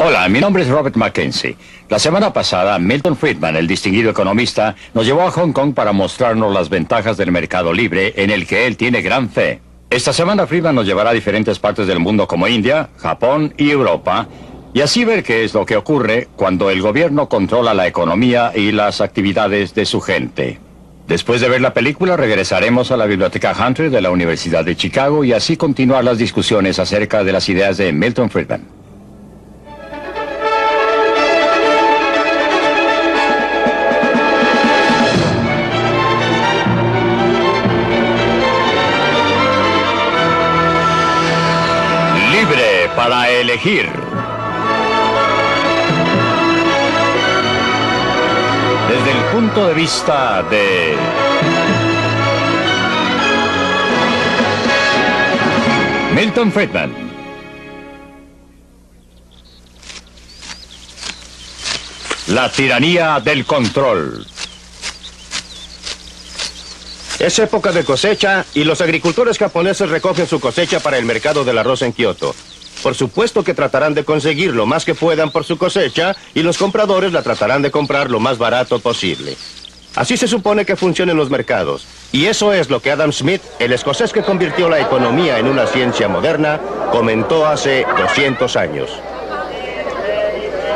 Hola, mi nombre es Robert Mackenzie. La semana pasada, Milton Friedman, el distinguido economista, nos llevó a Hong Kong para mostrarnos las ventajas del mercado libre en el que él tiene gran fe. Esta semana Friedman nos llevará a diferentes partes del mundo como India, Japón y Europa, y así ver qué es lo que ocurre cuando el gobierno controla la economía y las actividades de su gente. Después de ver la película, regresaremos a la Biblioteca Hunter de la Universidad de Chicago y así continuar las discusiones acerca de las ideas de Milton Friedman. Libre para elegir. Desde el punto de vista de Milton Friedman. La tiranía del control. Es época de cosecha y los agricultores japoneses recogen su cosecha para el mercado del arroz en Kioto. Por supuesto que tratarán de conseguir lo más que puedan por su cosecha y los compradores la tratarán de comprar lo más barato posible. Así se supone que funcionan los mercados. Y eso es lo que Adam Smith, el escocés que convirtió la economía en una ciencia moderna, comentó hace 200 años.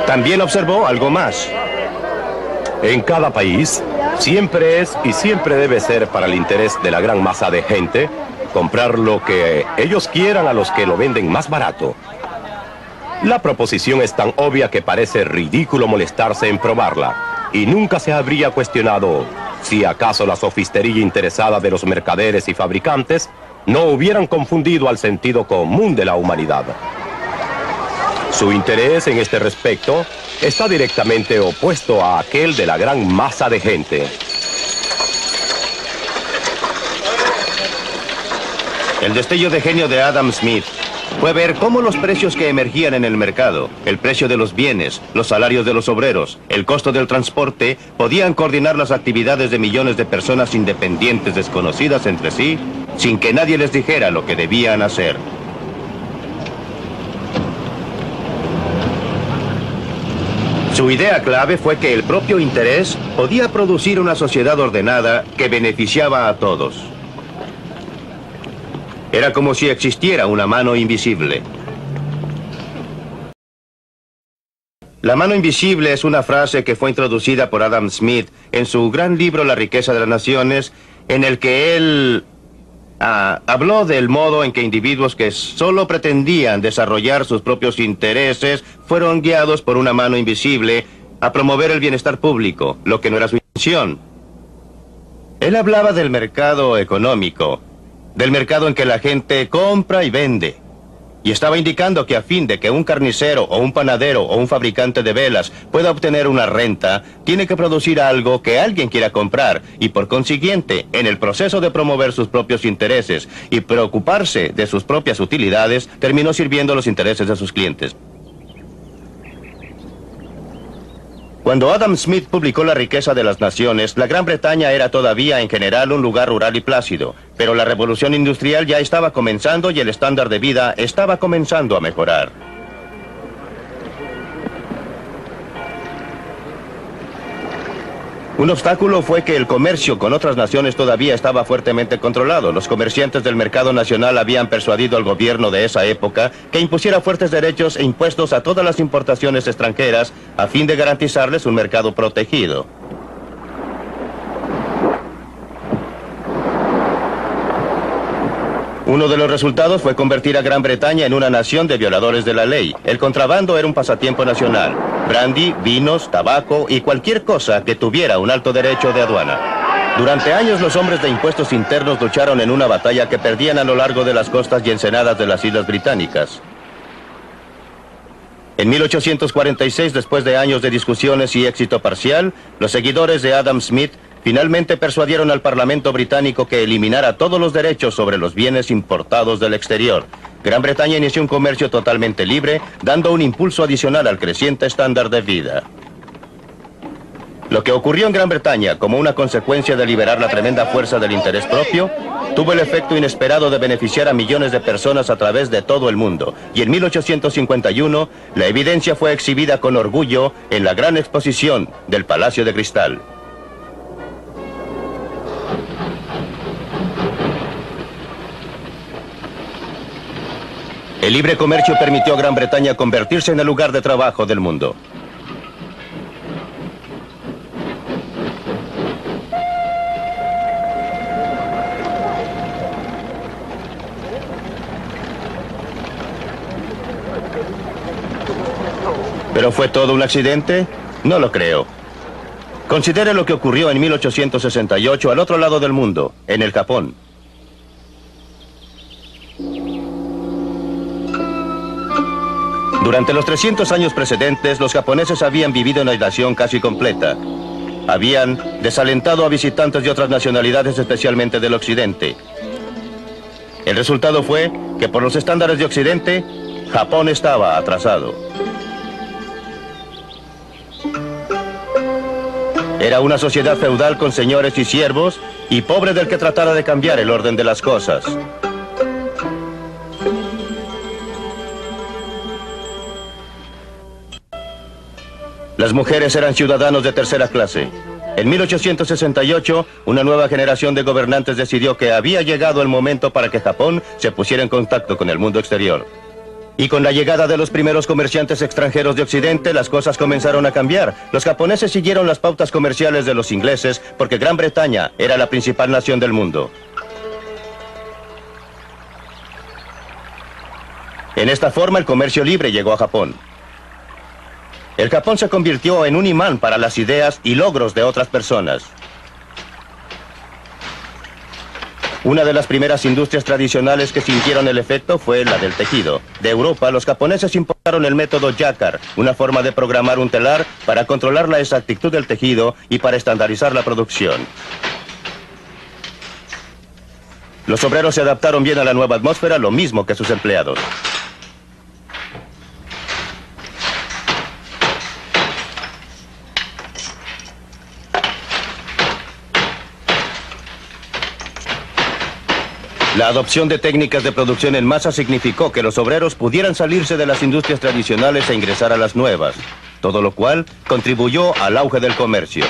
También observó algo más. En cada país, siempre es y siempre debe ser para el interés de la gran masa de gente comprar lo que ellos quieran a los que lo venden más barato. La proposición es tan obvia que parece ridículo molestarse en probarla, y nunca se habría cuestionado si acaso la sofistería interesada de los mercaderes y fabricantes no hubieran confundido al sentido común de la humanidad. Su interés en este respecto está directamente opuesto a aquel de la gran masa de gente. El destello de genio de Adam Smith fue ver cómo los precios que emergían en el mercado, el precio de los bienes, los salarios de los obreros, el costo del transporte, podían coordinar las actividades de millones de personas independientes desconocidas entre sí, sin que nadie les dijera lo que debían hacer. Su idea clave fue que el propio interés podía producir una sociedad ordenada que beneficiaba a todos. Era como si existiera una mano invisible. La mano invisible es una frase que fue introducida por Adam Smith en su gran libro La riqueza de las naciones, en el que él habló del modo en que individuos que solo pretendían desarrollar sus propios intereses fueron guiados por una mano invisible a promover el bienestar público, lo que no era su intención. Él hablaba del mercado económico, del mercado en que la gente compra y vende. Y estaba indicando que a fin de que un carnicero o un panadero o un fabricante de velas pueda obtener una renta, tiene que producir algo que alguien quiera comprar y por consiguiente, en el proceso de promover sus propios intereses y preocuparse de sus propias utilidades, terminó sirviendo los intereses de sus clientes. Cuando Adam Smith publicó La riqueza de las naciones, la Gran Bretaña era todavía en general un lugar rural y plácido, pero la revolución industrial ya estaba comenzando y el estándar de vida estaba comenzando a mejorar. Un obstáculo fue que el comercio con otras naciones todavía estaba fuertemente controlado. Los comerciantes del mercado nacional habían persuadido al gobierno de esa época que impusiera fuertes derechos e impuestos a todas las importaciones extranjeras a fin de garantizarles un mercado protegido. Uno de los resultados fue convertir a Gran Bretaña en una nación de violadores de la ley. El contrabando era un pasatiempo nacional. Brandy, vinos, tabaco y cualquier cosa que tuviera un alto derecho de aduana. Durante años los hombres de impuestos internos lucharon en una batalla que perdían a lo largo de las costas y ensenadas de las Islas Británicas. En 1846, después de años de discusiones y éxito parcial, los seguidores de Adam Smith finalmente persuadieron al Parlamento británico que eliminara todos los derechos sobre los bienes importados del exterior. Gran Bretaña inició un comercio totalmente libre, dando un impulso adicional al creciente estándar de vida. Lo que ocurrió en Gran Bretaña como una consecuencia de liberar la tremenda fuerza del interés propio, tuvo el efecto inesperado de beneficiar a millones de personas a través de todo el mundo. Y en 1851, la evidencia fue exhibida con orgullo en la gran exposición del Palacio de Cristal. El libre comercio permitió a Gran Bretaña convertirse en el lugar de trabajo del mundo. ¿Pero fue todo un accidente? No lo creo. Considere lo que ocurrió en 1868 al otro lado del mundo, en el Japón. Durante los 300 años precedentes, los japoneses habían vivido en aislación casi completa. Habían desalentado a visitantes de otras nacionalidades, especialmente del occidente. El resultado fue que por los estándares de occidente, Japón estaba atrasado. Era una sociedad feudal con señores y siervos, y pobre del que tratara de cambiar el orden de las cosas. Las mujeres eran ciudadanos de tercera clase. En 1868, una nueva generación de gobernantes decidió que había llegado el momento para que Japón se pusiera en contacto con el mundo exterior. Y con la llegada de los primeros comerciantes extranjeros de Occidente, las cosas comenzaron a cambiar. Los japoneses siguieron las pautas comerciales de los ingleses porque Gran Bretaña era la principal nación del mundo. En esta forma, el comercio libre llegó a Japón. El Japón se convirtió en un imán para las ideas y logros de otras personas. Una de las primeras industrias tradicionales que sintieron el efecto fue la del tejido. De Europa, los japoneses importaron el método Jacquard, una forma de programar un telar para controlar la exactitud del tejido y para estandarizar la producción. Los obreros se adaptaron bien a la nueva atmósfera, lo mismo que sus empleados. La adopción de técnicas de producción en masa significó que los obreros pudieran salirse de las industrias tradicionales e ingresar a las nuevas, todo lo cual contribuyó al auge del comercio.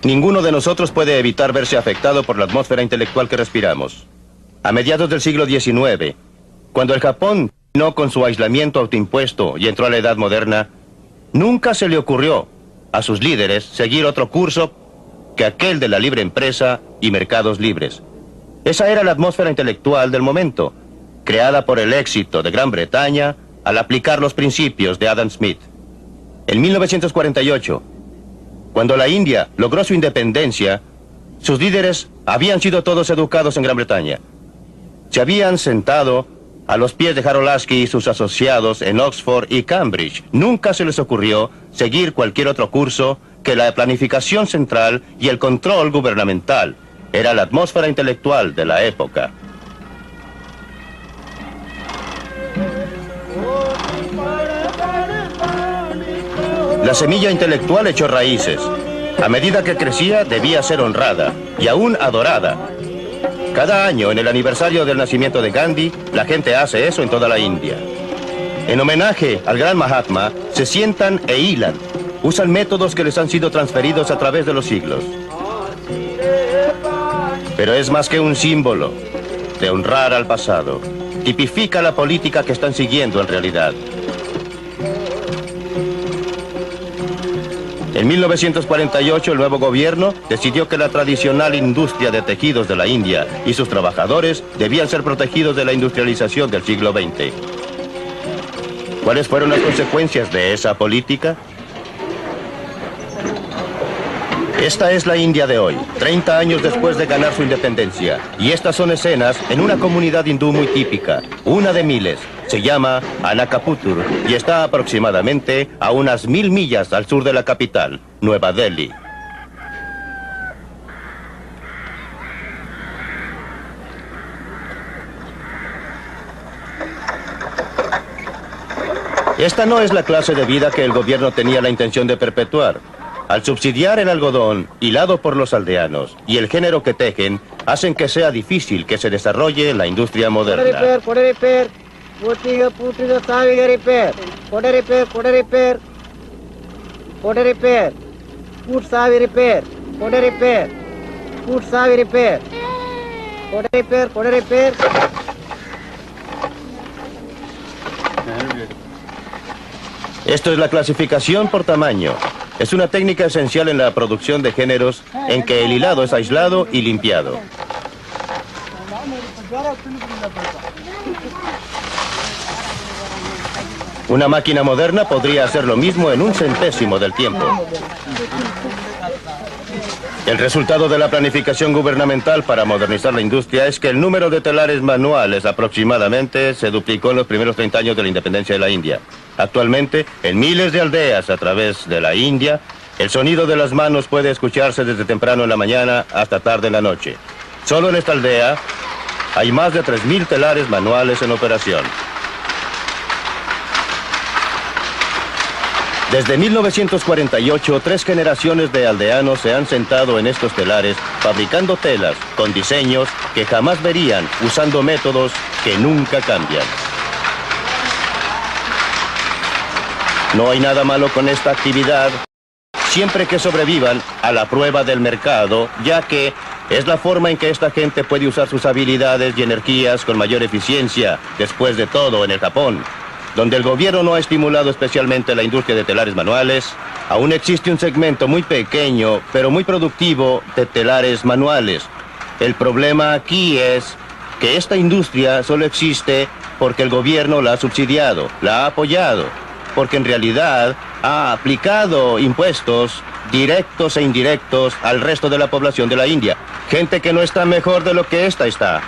Ninguno de nosotros puede evitar verse afectado por la atmósfera intelectual que respiramos. A mediados del siglo XIX, cuando el Japón terminó con su aislamiento autoimpuesto y entró a la edad moderna, nunca se le ocurrió a sus líderes seguir otro curso que aquel de la libre empresa y mercados libres. Esa era la atmósfera intelectual del momento, creada por el éxito de Gran Bretaña al aplicar los principios de Adam Smith. En 1948, cuando la India logró su independencia, sus líderes habían sido todos educados en Gran Bretaña. Se habían sentado a los pies de Harold Lasky y sus asociados en Oxford y Cambridge. Nunca se les ocurrió seguir cualquier otro curso que la planificación central y el control gubernamental. Era la atmósfera intelectual de la época. La semilla intelectual echó raíces. A medida que crecía, debía ser honrada y aún adorada. Cada año, en el aniversario del nacimiento de Gandhi, la gente hace eso en toda la India. En homenaje al gran Mahatma, se sientan e hilan. Usan métodos que les han sido transferidos a través de los siglos. Pero es más que un símbolo de honrar al pasado. Tipifica la política que están siguiendo en realidad. En 1948, el nuevo gobierno decidió que la tradicional industria de tejidos de la India y sus trabajadores debían ser protegidos de la industrialización del siglo XX. ¿Cuáles fueron las consecuencias de esa política? Esta es la India de hoy, 30 años después de ganar su independencia. Y estas son escenas en una comunidad hindú muy típica, una de miles. Se llama Anakaputur y está aproximadamente a unas 1000 millas al sur de la capital, Nueva Delhi. Esta no es la clase de vida que el gobierno tenía la intención de perpetuar. Al subsidiar el algodón, hilado por los aldeanos, y el género que tejen, hacen que sea difícil que se desarrolle la industria moderna. Esto es la clasificación por tamaño. Es una técnica esencial en la producción de géneros en que el hilado es aislado y limpiado. Una máquina moderna podría hacer lo mismo en 1/100º del tiempo. El resultado de la planificación gubernamental para modernizar la industria es que el número de telares manuales aproximadamente se duplicó en los primeros 30 años de la independencia de la India. Actualmente, en miles de aldeas a través de la India, el sonido de las manos puede escucharse desde temprano en la mañana hasta tarde en la noche. Solo en esta aldea hay más de 3.000 telares manuales en operación. Desde 1948, 3 generaciones de aldeanos se han sentado en estos telares fabricando telas con diseños que jamás verían, usando métodos que nunca cambian. No hay nada malo con esta actividad, siempre que sobrevivan a la prueba del mercado, ya que es la forma en que esta gente puede usar sus habilidades y energías con mayor eficiencia. Después de todo, en el Japón, donde el gobierno no ha estimulado especialmente la industria de telares manuales, aún existe un segmento muy pequeño, pero muy productivo, de telares manuales. El problema aquí es que esta industria solo existe porque el gobierno la ha subsidiado, la ha apoyado, porque en realidad ha aplicado impuestos directos e indirectos al resto de la población de la India. Gente que no está mejor de lo que esta está,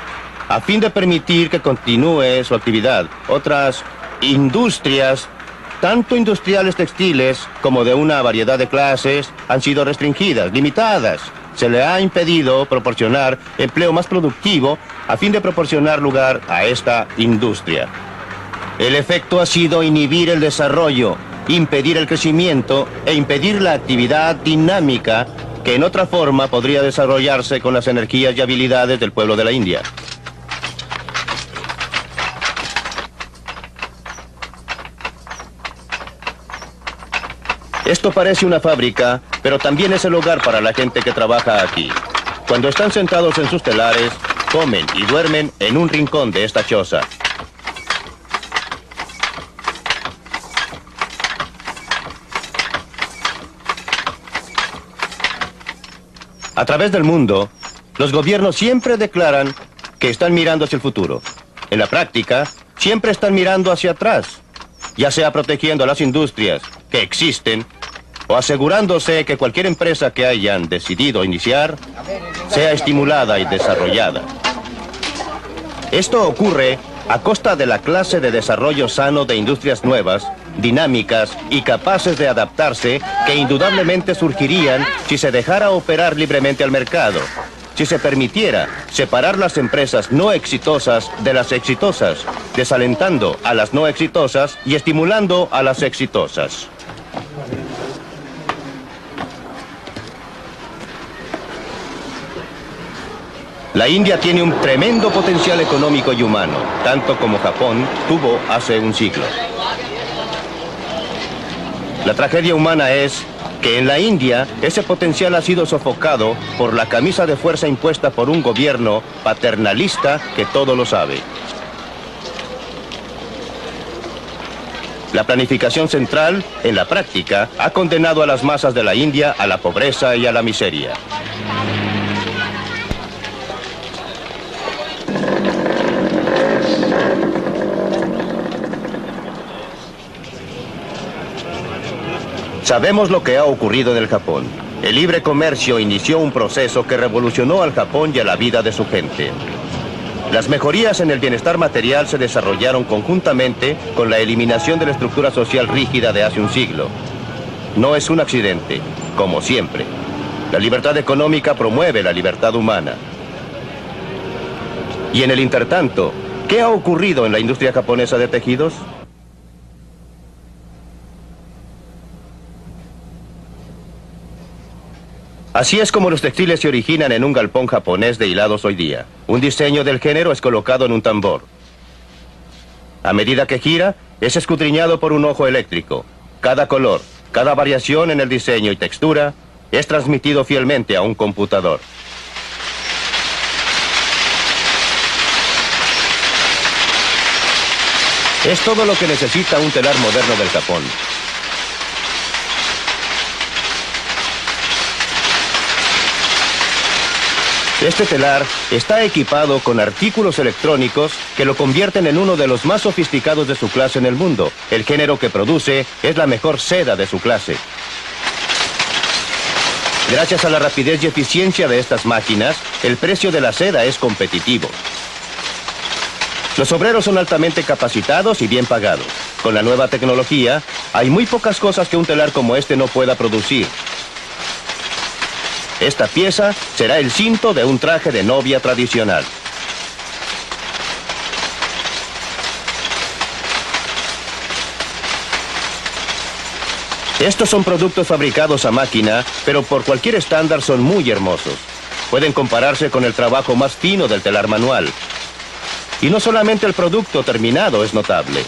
a fin de permitir que continúe su actividad. Otras industrias, tanto industriales textiles como de una variedad de clases, han sido restringidas, limitadas. Se le ha impedido proporcionar empleo más productivo a fin de proporcionar lugar a esta industria. El efecto ha sido inhibir el desarrollo, impedir el crecimiento e impedir la actividad dinámica que en otra forma podría desarrollarse con las energías y habilidades del pueblo de la India. Esto parece una fábrica, pero también es el hogar para la gente que trabaja aquí. Cuando están sentados en sus telares, comen y duermen en un rincón de esta choza. A través del mundo, los gobiernos siempre declaran que están mirando hacia el futuro. En la práctica, siempre están mirando hacia atrás, ya sea protegiendo a las industrias que existen o asegurándose que cualquier empresa que hayan decidido iniciar sea estimulada y desarrollada. Esto ocurre a costa de la clase de desarrollo sano de industrias nuevas, dinámicas y capaces de adaptarse que indudablemente surgirían si se dejara operar libremente al mercado, si se permitiera separar las empresas no exitosas de las exitosas, desalentando a las no exitosas y estimulando a las exitosas. La India tiene un tremendo potencial económico y humano, tanto como Japón tuvo hace un siglo. La tragedia humana es que en la India ese potencial ha sido sofocado por la camisa de fuerza impuesta por un gobierno paternalista que todo lo sabe. La planificación central, en la práctica, ha condenado a las masas de la India a la pobreza y a la miseria. Sabemos lo que ha ocurrido en el Japón. El libre comercio inició un proceso que revolucionó al Japón y a la vida de su gente. Las mejorías en el bienestar material se desarrollaron conjuntamente con la eliminación de la estructura social rígida de hace un siglo. No es un accidente, como siempre. La libertad económica promueve la libertad humana. Y en el intertanto, ¿qué ha ocurrido en la industria japonesa de tejidos? Así es como los textiles se originan en un galpón japonés de hilados hoy día. Un diseño del género es colocado en un tambor. A medida que gira, es escudriñado por un ojo eléctrico. Cada color, cada variación en el diseño y textura es transmitido fielmente a un computador. Es todo lo que necesita un telar moderno del Japón. Este telar está equipado con artículos electrónicos que lo convierten en uno de los más sofisticados de su clase en el mundo. El género que produce es la mejor seda de su clase. Gracias a la rapidez y eficiencia de estas máquinas, el precio de la seda es competitivo. Los obreros son altamente capacitados y bien pagados. Con la nueva tecnología, hay muy pocas cosas que un telar como este no pueda producir. Esta pieza será el cinto de un traje de novia tradicional. Estos son productos fabricados a máquina, pero por cualquier estándar son muy hermosos. Pueden compararse con el trabajo más fino del telar manual. Y no solamente el producto terminado es notable.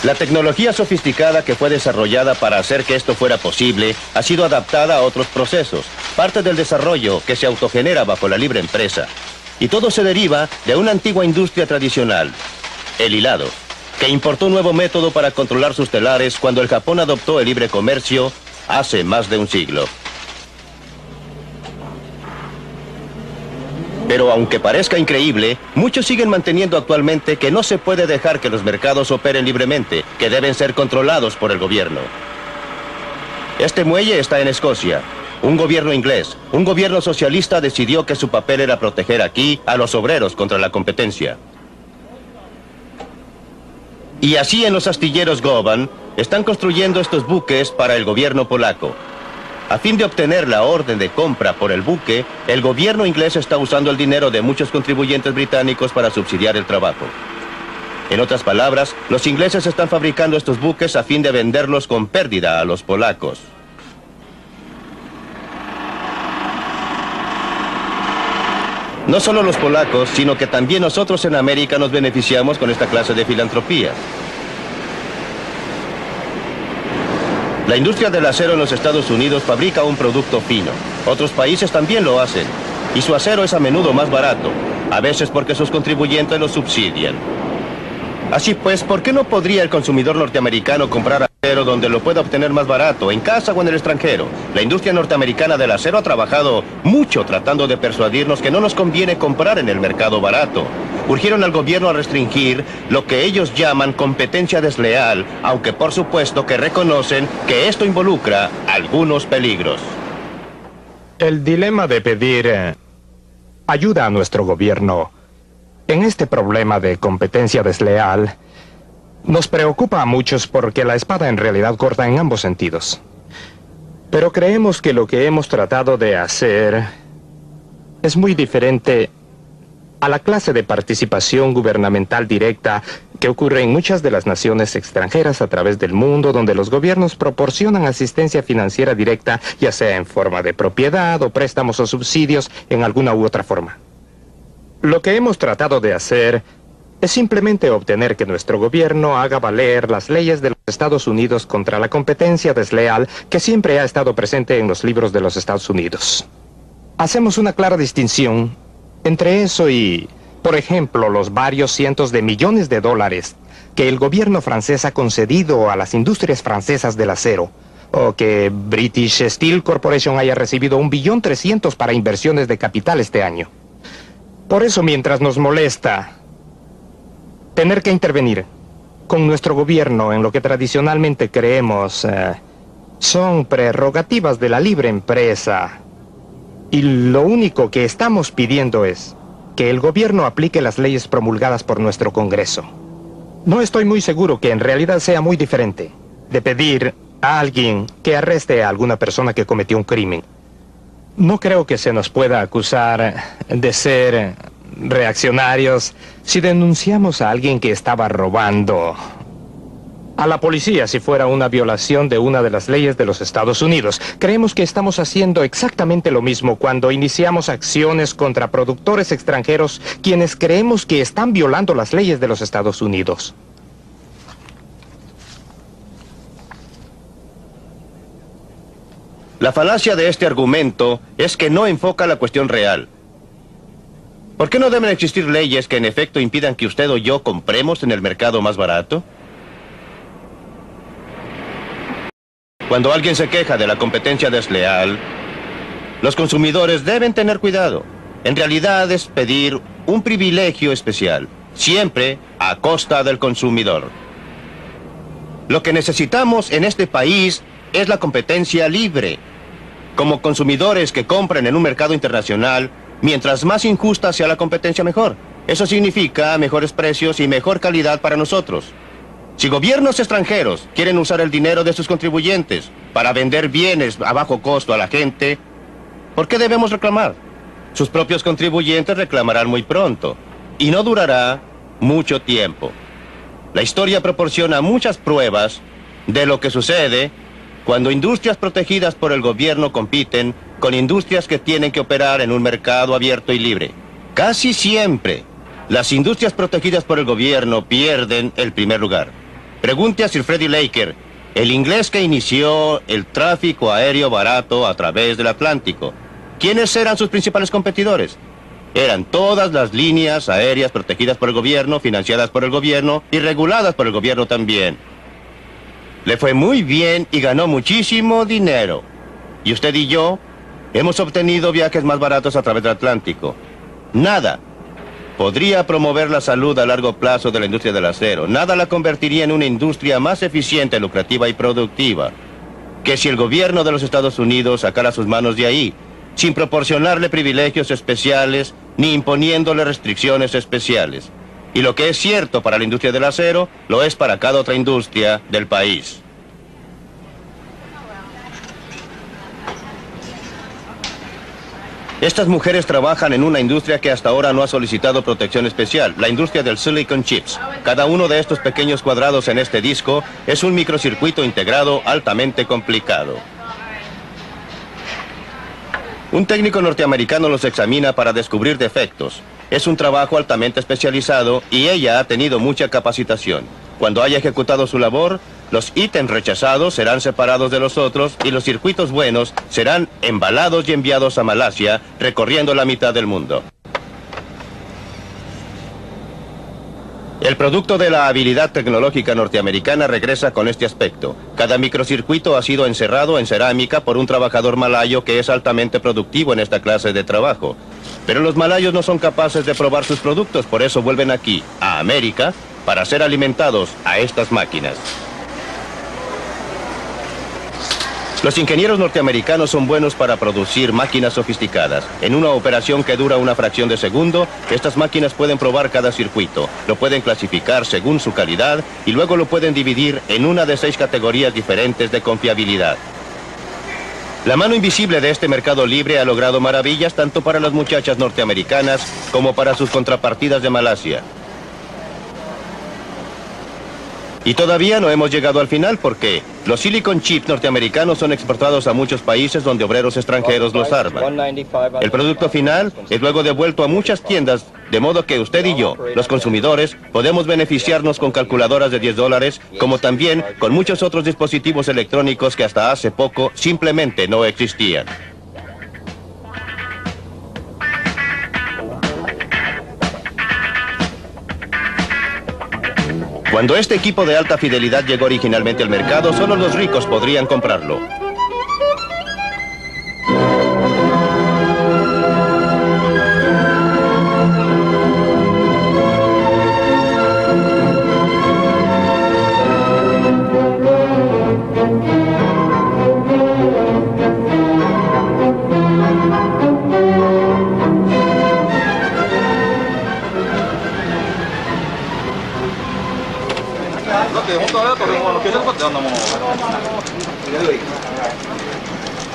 La tecnología sofisticada que fue desarrollada para hacer que esto fuera posible ha sido adaptada a otros procesos, parte del desarrollo que se autogenera bajo la libre empresa. Y todo se deriva de una antigua industria tradicional, el hilado, que importó un nuevo método para controlar sus telares cuando el Japón adoptó el libre comercio hace más de un siglo. Pero aunque parezca increíble, muchos siguen manteniendo actualmente que no se puede dejar que los mercados operen libremente, que deben ser controlados por el gobierno. Este muelle está en Escocia. Un gobierno inglés, un gobierno socialista decidió que su papel era proteger aquí a los obreros contra la competencia. Y así en los astilleros Govan están construyendo estos buques para el gobierno polaco. A fin de obtener la orden de compra por el buque, el gobierno inglés está usando el dinero de muchos contribuyentes británicos para subsidiar el trabajo. En otras palabras, los ingleses están fabricando estos buques a fin de venderlos con pérdida a los polacos. No solo los polacos, sino que también nosotros en América nos beneficiamos con esta clase de filantropía. La industria del acero en los Estados Unidos fabrica un producto fino. Otros países también lo hacen. Y su acero es a menudo más barato, a veces porque sus contribuyentes lo subsidian. Así pues, ¿por qué no podría el consumidor norteamericano comprar acero donde lo pueda obtener más barato, en casa o en el extranjero? La industria norteamericana del acero ha trabajado mucho tratando de persuadirnos que no nos conviene comprar en el mercado barato. Urgieron al gobierno a restringir lo que ellos llaman competencia desleal, aunque por supuesto que reconocen que esto involucra algunos peligros. El dilema de pedir ayuda a nuestro gobierno en este problema de competencia desleal nos preocupa a muchos porque la espada en realidad corta en ambos sentidos. Pero creemos que lo que hemos tratado de hacer es muy diferente a la clase de participación gubernamental directa que ocurre en muchas de las naciones extranjeras a través del mundo, donde los gobiernos proporcionan asistencia financiera directa, ya sea en forma de propiedad o préstamos o subsidios en alguna u otra forma. Lo que hemos tratado de hacer es simplemente obtener que nuestro gobierno haga valer las leyes de los Estados Unidos contra la competencia desleal que siempre ha estado presente en los libros de los Estados Unidos. Hacemos una clara distinción entre eso y, por ejemplo, los varios cientos de millones de dólares que el gobierno francés ha concedido a las industrias francesas del acero, o que British Steel Corporation haya recibido 1.3 billones para inversiones de capital este año. Por eso, mientras nos molesta tener que intervenir con nuestro gobierno en lo que tradicionalmente creemos son prerrogativas de la libre empresa, y lo único que estamos pidiendo es que el gobierno aplique las leyes promulgadas por nuestro Congreso. No estoy muy seguro que en realidad sea muy diferente de pedir a alguien que arreste a alguna persona que cometió un crimen. No creo que se nos pueda acusar de ser reaccionarios si denunciamos a alguien que estaba robando a la policía si fuera una violación de una de las leyes de los Estados Unidos. Creemos que estamos haciendo exactamente lo mismo cuando iniciamos acciones contra productores extranjeros quienes creemos que están violando las leyes de los Estados Unidos. La falacia de este argumento es que no enfoca la cuestión real. ¿Por qué no deben existir leyes que en efecto impidan que usted o yo compremos en el mercado más barato? Cuando alguien se queja de la competencia desleal, los consumidores deben tener cuidado. En realidad es pedir un privilegio especial, siempre a costa del consumidor. Lo que necesitamos en este país es la competencia libre. Como consumidores que compren en un mercado internacional, mientras más injusta sea la competencia, mejor. Eso significa mejores precios y mejor calidad para nosotros. Si gobiernos extranjeros quieren usar el dinero de sus contribuyentes para vender bienes a bajo costo a la gente, ¿por qué debemos reclamar? Sus propios contribuyentes reclamarán muy pronto, y no durará mucho tiempo. La historia proporciona muchas pruebas de lo que sucede cuando industrias protegidas por el gobierno compiten con industrias que tienen que operar en un mercado abierto y libre. Casi siempre, las industrias protegidas por el gobierno pierden el primer lugar. Pregunte a Sir Freddie Laker, el inglés que inició el tráfico aéreo barato a través del Atlántico. ¿Quiénes eran sus principales competidores? Eran todas las líneas aéreas protegidas por el gobierno, financiadas por el gobierno y reguladas por el gobierno también. Le fue muy bien y ganó muchísimo dinero. Y usted y yo hemos obtenido viajes más baratos a través del Atlántico. Nada podría promover la salud a largo plazo de la industria del acero. Nada la convertiría en una industria más eficiente, lucrativa y productiva que si el gobierno de los Estados Unidos sacara sus manos de ahí, sin proporcionarle privilegios especiales ni imponiéndole restricciones especiales. Y lo que es cierto para la industria del acero, lo es para cada otra industria del país. Estas mujeres trabajan en una industria que hasta ahora no ha solicitado protección especial, la industria del silicon chips. Cada uno de estos pequeños cuadrados en este disco es un microcircuito integrado altamente complicado. Un técnico norteamericano los examina para descubrir defectos. Es un trabajo altamente especializado y ella ha tenido mucha capacitación. Cuando haya ejecutado su labor, los ítems rechazados serán separados de los otros y los circuitos buenos serán embalados y enviados a Malasia, recorriendo la mitad del mundo. El producto de la habilidad tecnológica norteamericana regresa con este aspecto. Cada microcircuito ha sido encerrado en cerámica por un trabajador malayo que es altamente productivo en esta clase de trabajo. Pero los malayos no son capaces de probar sus productos, por eso vuelven aquí, a América, para ser alimentados a estas máquinas. Los ingenieros norteamericanos son buenos para producir máquinas sofisticadas. En una operación que dura una fracción de segundo, estas máquinas pueden probar cada circuito, lo pueden clasificar según su calidad y luego lo pueden dividir en una de 6 categorías diferentes de confiabilidad. La mano invisible de este mercado libre ha logrado maravillas tanto para las muchachas norteamericanas como para sus contrapartidas de Malasia. Y todavía no hemos llegado al final porque los silicon chips norteamericanos son exportados a muchos países donde obreros extranjeros los arman. El producto final es luego devuelto a muchas tiendas, de modo que usted y yo, los consumidores, podemos beneficiarnos con calculadoras de $10, como también con muchos otros dispositivos electrónicos que hasta hace poco simplemente no existían. Cuando este equipo de alta fidelidad llegó originalmente al mercado, solo los ricos podrían comprarlo.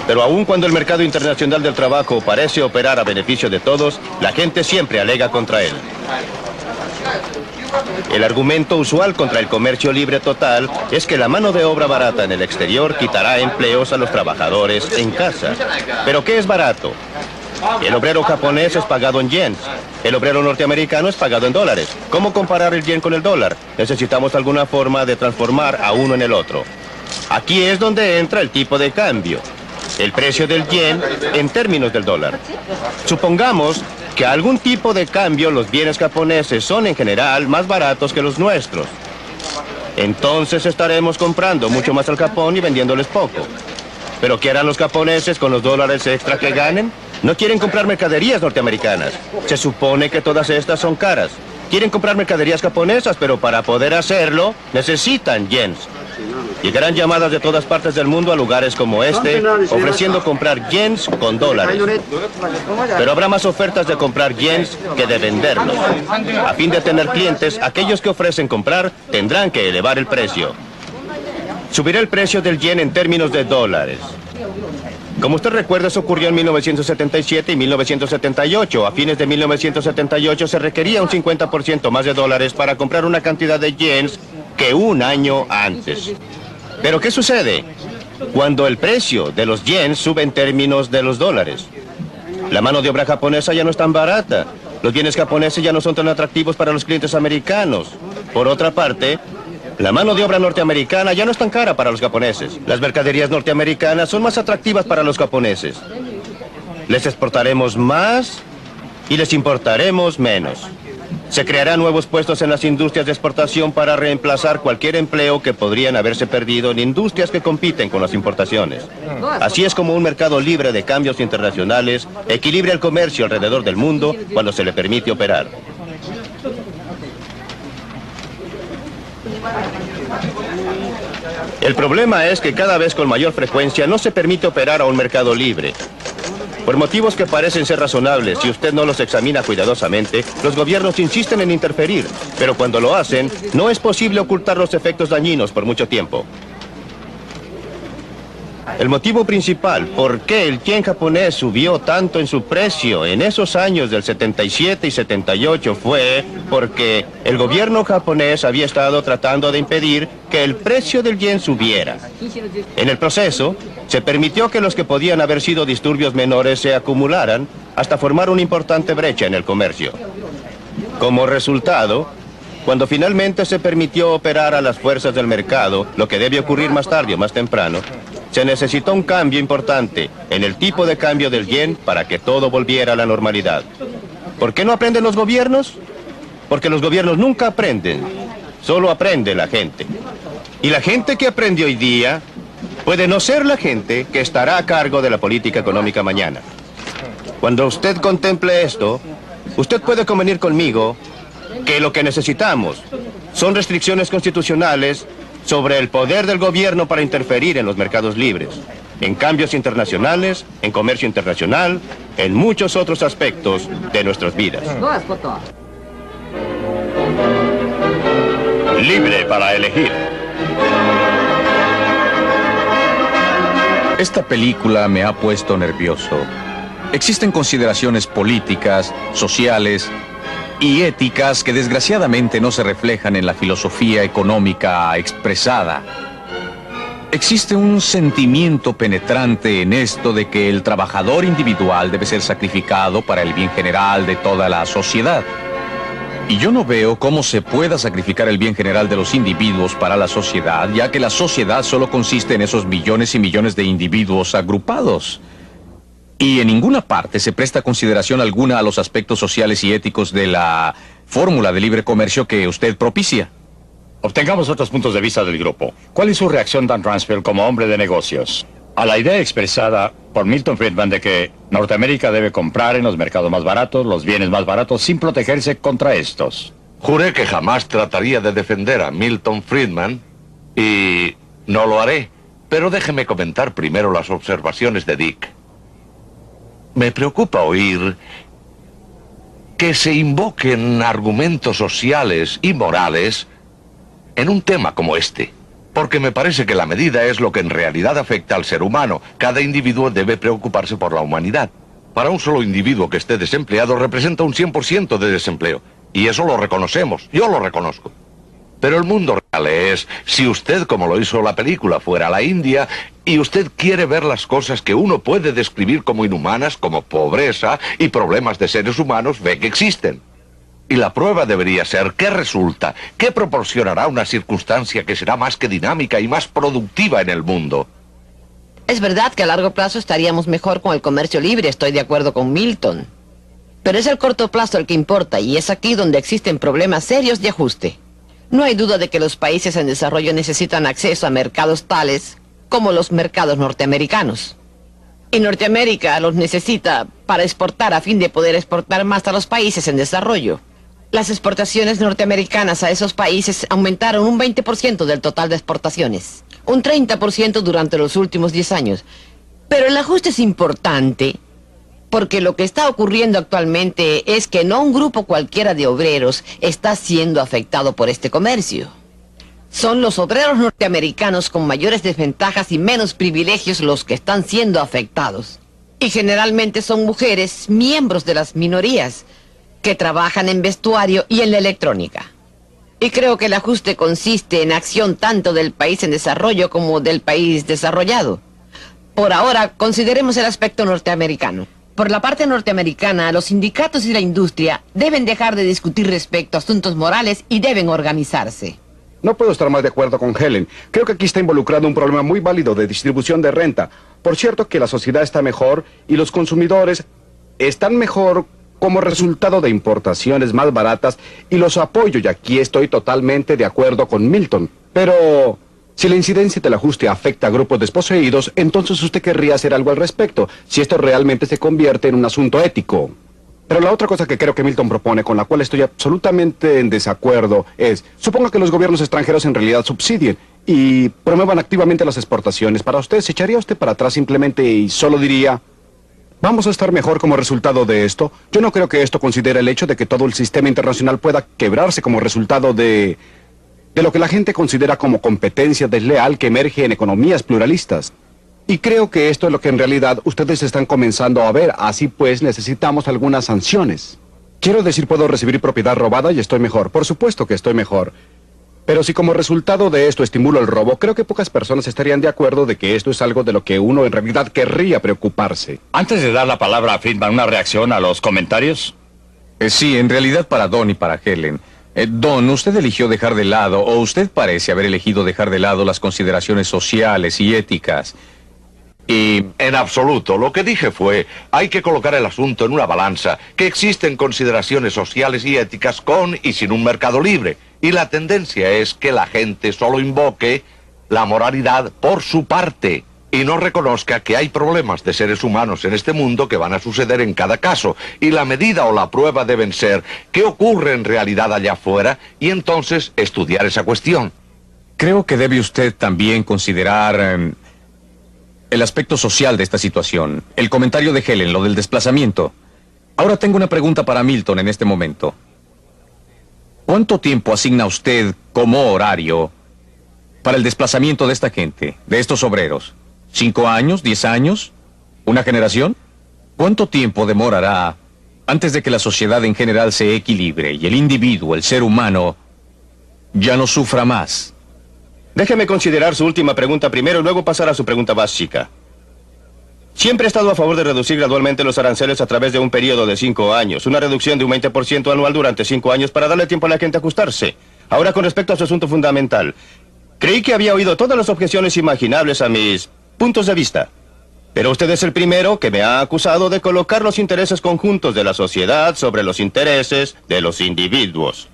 Pero aun cuando el mercado internacional del trabajo parece operar a beneficio de todos, la gente siempre alega contra él. El argumento usual contra el comercio libre total es que la mano de obra barata en el exterior quitará empleos a los trabajadores en casa. ¿Pero qué es barato? El obrero japonés es pagado en yens. El obrero norteamericano es pagado en dólares. ¿Cómo comparar el yen con el dólar? Necesitamos alguna forma de transformar a uno en el otro. Aquí es donde entra el tipo de cambio. El precio del yen en términos del dólar. Supongamos que a algún tipo de cambio los bienes japoneses son en general más baratos que los nuestros. Entonces estaremos comprando mucho más al Japón y vendiéndoles poco. ¿Pero qué harán los japoneses con los dólares extra que ganen? No quieren comprar mercaderías norteamericanas. Se supone que todas estas son caras. Quieren comprar mercaderías japonesas, pero para poder hacerlo necesitan yens. Llegarán llamadas de todas partes del mundo a lugares como este, ofreciendo comprar yens con dólares. Pero habrá más ofertas de comprar yens que de venderlos. A fin de tener clientes, aquellos que ofrecen comprar tendrán que elevar el precio. Subirá el precio del yen en términos de dólares. Como usted recuerda, eso ocurrió en 1977 y 1978. A fines de 1978 se requería un 50% más de dólares para comprar una cantidad de yens que un año antes. ¿Pero qué sucede? Cuando el precio de los yens sube en términos de los dólares. La mano de obra japonesa ya no es tan barata. Los bienes japoneses ya no son tan atractivos para los clientes americanos. Por otra parte, la mano de obra norteamericana ya no es tan cara para los japoneses. Las mercaderías norteamericanas son más atractivas para los japoneses. Les exportaremos más y les importaremos menos. Se crearán nuevos puestos en las industrias de exportación para reemplazar cualquier empleo que podrían haberse perdido en industrias que compiten con las importaciones. Así es como un mercado libre de cambios internacionales equilibra el comercio alrededor del mundo cuando se le permite operar. El problema es que cada vez con mayor frecuencia no se permite operar a un mercado libre. Por motivos que parecen ser razonables, si usted no los examina cuidadosamente, los gobiernos insisten en interferir, pero cuando lo hacen, no es posible ocultar los efectos dañinos por mucho tiempo. El motivo principal por qué el yen japonés subió tanto en su precio en esos años del 77 y 78 fue porque el gobierno japonés había estado tratando de impedir que el precio del yen subiera. En el proceso, se permitió que los que podían haber sido disturbios menores se acumularan hasta formar una importante brecha en el comercio. Como resultado, cuando finalmente se permitió operar a las fuerzas del mercado, lo que debe ocurrir más tarde o más temprano, se necesitó un cambio importante en el tipo de cambio del yen para que todo volviera a la normalidad. ¿Por qué no aprenden los gobiernos? Porque los gobiernos nunca aprenden, solo aprende la gente. Y la gente que aprende hoy día puede no ser la gente que estará a cargo de la política económica mañana. Cuando usted contemple esto, usted puede convenir conmigo que lo que necesitamos son restricciones constitucionales sobre el poder del gobierno para interferir en los mercados libres, en cambios internacionales, en comercio internacional, en muchos otros aspectos de nuestras vidas. Libre para elegir. Esta película me ha puesto nervioso. Existen consideraciones políticas, sociales y éticas que desgraciadamente no se reflejan en la filosofía económica expresada. Existe un sentimiento penetrante en esto de que el trabajador individual debe ser sacrificado para el bien general de toda la sociedad. Y yo no veo cómo se pueda sacrificar el bien general de los individuos para la sociedad, ya que la sociedad solo consiste en esos millones y millones de individuos agrupados. Y en ninguna parte se presta consideración alguna a los aspectos sociales y éticos de la fórmula de libre comercio que usted propicia. Obtengamos otros puntos de vista del grupo. ¿Cuál es su reacción, Dan Ransfield, como hombre de negocios, a la idea expresada por Milton Friedman de que Norteamérica debe comprar en los mercados más baratos, los bienes más baratos, sin protegerse contra estos? Juré que jamás trataría de defender a Milton Friedman y no lo haré. Pero déjeme comentar primero las observaciones de Dick. Me preocupa oír que se invoquen argumentos sociales y morales en un tema como este, porque me parece que la medida es lo que en realidad afecta al ser humano. Cada individuo debe preocuparse por la humanidad. Para un solo individuo que esté desempleado representa un 100% de desempleo. y eso lo reconocemos, yo lo reconozco. Pero el mundo real es, si usted, como lo hizo la película, fuera a la India y usted quiere ver las cosas que uno puede describir como inhumanas, como pobreza y problemas de seres humanos, ve que existen. Y la prueba debería ser qué resulta, qué proporcionará una circunstancia que será más que dinámica y más productiva en el mundo. Es verdad que a largo plazo estaríamos mejor con el comercio libre, estoy de acuerdo con Milton. Pero es el corto plazo el que importa, y es aquí donde existen problemas serios de ajuste. No hay duda de que los países en desarrollo necesitan acceso a mercados tales como los mercados norteamericanos. Y Norteamérica los necesita para exportar a fin de poder exportar más a los países en desarrollo. Las exportaciones norteamericanas a esos países aumentaron un 20% del total de exportaciones. Un 30% durante los últimos 10 años. Pero el ajuste es importante porque lo que está ocurriendo actualmente es que no un grupo cualquiera de obreros está siendo afectado por este comercio. Son los obreros norteamericanos con mayores desventajas y menos privilegios los que están siendo afectados. Y generalmente son mujeres, miembros de las minorías, que trabajan en vestuario y en la electrónica. Y creo que el ajuste consiste en acción tanto del país en desarrollo como del país desarrollado. Por ahora, consideremos el aspecto norteamericano. Por la parte norteamericana, los sindicatos y la industria deben dejar de discutir respecto a asuntos morales y deben organizarse. No puedo estar más de acuerdo con Helen. Creo que aquí está involucrado un problema muy válido de distribución de renta. Por cierto que la sociedad está mejor y los consumidores están mejor como resultado de importaciones más baratas y los apoyo, y aquí estoy totalmente de acuerdo con Milton. Pero si la incidencia del ajuste afecta a grupos desposeídos, entonces usted querría hacer algo al respecto, si esto realmente se convierte en un asunto ético. Pero la otra cosa que creo que Milton propone, con la cual estoy absolutamente en desacuerdo, es, suponga que los gobiernos extranjeros en realidad subsidien y promuevan activamente las exportaciones. Para usted, ¿se echaría usted para atrás simplemente y solo diría, vamos a estar mejor como resultado de esto? Yo no creo que esto considere el hecho de que todo el sistema internacional pueda quebrarse como resultado de lo que la gente considera como competencia desleal que emerge en economías pluralistas. Y creo que esto es lo que en realidad ustedes están comenzando a ver. Así pues, necesitamos algunas sanciones. Quiero decir, puedo recibir propiedad robada y estoy mejor. Por supuesto que estoy mejor. Pero si como resultado de esto estimulo el robo, creo que pocas personas estarían de acuerdo de que esto es algo de lo que uno en realidad querría preocuparse. Antes de dar la palabra a Friedman, ¿una reacción a los comentarios? Sí, en realidad para Don y para Helen. Don, usted eligió dejar de lado, o usted parece haber elegido dejar de lado las consideraciones sociales y éticas. Y en absoluto, lo que dije fue, hay que colocar el asunto en una balanza, que existen consideraciones sociales y éticas con y sin un mercado libre. Y la tendencia es que la gente solo invoque la moralidad por su parte y no reconozca que hay problemas de seres humanos en este mundo que van a suceder en cada caso. Y la medida o la prueba deben ser qué ocurre en realidad allá afuera y entonces estudiar esa cuestión. creo que debe usted también considerar el aspecto social de esta situación. El comentario de Helen, lo del desplazamiento. Ahora tengo una pregunta para Milton en este momento. ¿Cuánto tiempo asigna usted como horario para el desplazamiento de esta gente, de estos obreros? ¿5 años? ¿10 años? ¿Una generación? ¿Cuánto tiempo demorará antes de que la sociedad en general se equilibre y el individuo, el ser humano, ya no sufra más? Déjeme considerar su última pregunta primero y luego pasar a su pregunta básica. Siempre he estado a favor de reducir gradualmente los aranceles a través de un periodo de 5 años. Una reducción de un 20% anual durante 5 años para darle tiempo a la gente a ajustarse. Ahora, con respecto a su asunto fundamental. Creí que había oído todas las objeciones imaginables a mis puntos de vista. Pero usted es el primero que me ha acusado de colocar los intereses conjuntos de la sociedad sobre los intereses de los individuos.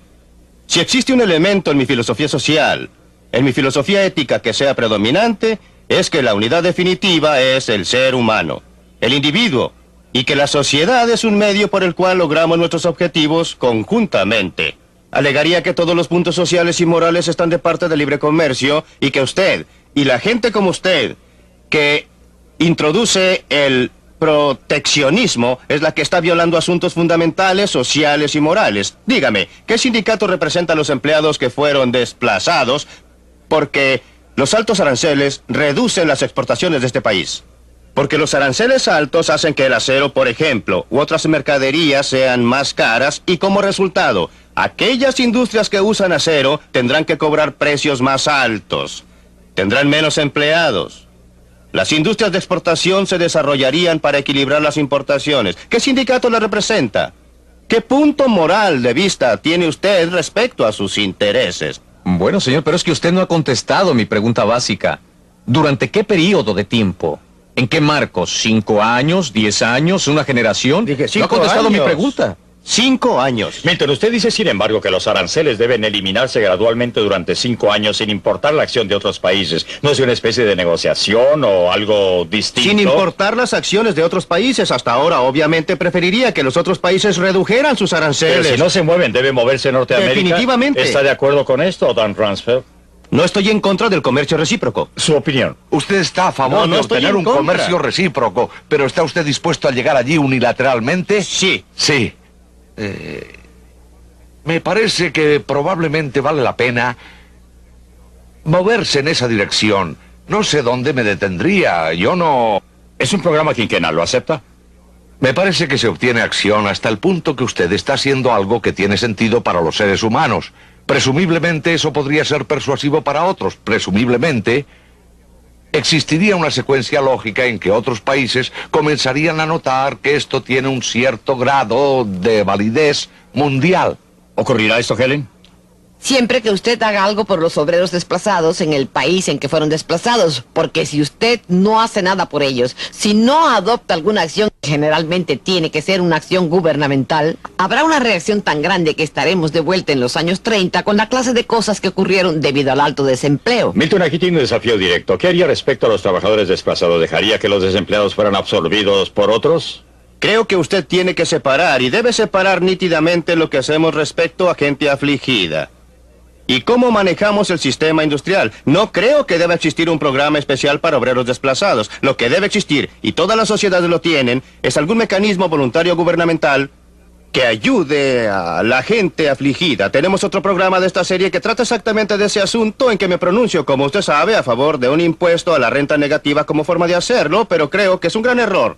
Si existe un elemento en mi filosofía social, en mi filosofía ética que sea predominante, es que la unidad definitiva es el ser humano, el individuo, y que la sociedad es un medio por el cual logramos nuestros objetivos conjuntamente. Alegaría que todos los puntos sociales y morales están de parte del libre comercio y que usted, y la gente como usted, que introduce el proteccionismo, es la que está violando asuntos fundamentales, sociales y morales. Dígame, ¿qué sindicato representa a los empleados que fueron desplazados porque los altos aranceles reducen las exportaciones de este país? Porque los aranceles altos hacen que el acero, por ejemplo, u otras mercaderías sean más caras y como resultado, aquellas industrias que usan acero tendrán que cobrar precios más altos. Tendrán menos empleados. Las industrias de exportación se desarrollarían para equilibrar las importaciones. ¿Qué sindicato le representa? ¿Qué punto moral de vista tiene usted respecto a sus intereses? Bueno, señor, pero es que usted no ha contestado mi pregunta básica. ¿Durante qué periodo de tiempo? ¿En qué marcos? ¿5 años? ¿10 años? ¿Una generación? Dije 5 no ha contestado años. mi pregunta. 5 años. Milton, usted dice, sin embargo, que los aranceles deben eliminarse gradualmente durante 5 años sin importar la acción de otros países. ¿No es una especie de negociación o algo distinto? Sin importar las acciones de otros países, hasta ahora obviamente preferiría que los otros países redujeran sus aranceles. Pero si no se mueven, debe moverse Norteamérica. Definitivamente. ¿Está de acuerdo con esto, Dan Rumsfeld? No estoy en contra del comercio recíproco. Su opinión. Usted está a favor No de estoy obtener en un contra. comercio recíproco, pero ¿está usted dispuesto a llegar allí unilateralmente? Sí. Sí. Me parece que probablemente vale la pena moverse en esa dirección. No sé dónde me detendría. Yo no... Es un programa quinquenal, ¿lo acepta? Me parece que se obtiene acción hasta el punto que usted está haciendo algo que tiene sentido para los seres humanos. Presumiblemente eso podría ser persuasivo para otros. Presumiblemente existiría una secuencia lógica en que otros países comenzarían a notar que esto tiene un cierto grado de validez mundial. ¿Ocurrirá esto, Helen? Siempre que usted haga algo por los obreros desplazados en el país en que fueron desplazados, porque si usted no hace nada por ellos, si no adopta alguna acción que generalmente tiene que ser una acción gubernamental, habrá una reacción tan grande que estaremos de vuelta en los años 30 con la clase de cosas que ocurrieron debido al alto desempleo. Milton, aquí tiene un desafío directo. ¿Qué haría respecto a los trabajadores desplazados? ¿Dejaría que los desempleados fueran absorbidos por otros? Creo que usted tiene que separar y debe separar nítidamente lo que hacemos respecto a gente afligida. ¿Y cómo manejamos el sistema industrial? No creo que deba existir un programa especial para obreros desplazados. Lo que debe existir, y todas las sociedades lo tienen, es algún mecanismo voluntario gubernamental que ayude a la gente afligida. Tenemos otro programa de esta serie que trata exactamente de ese asunto en que me pronuncio, como usted sabe, a favor de un impuesto a la renta negativa como forma de hacerlo, pero creo que es un gran error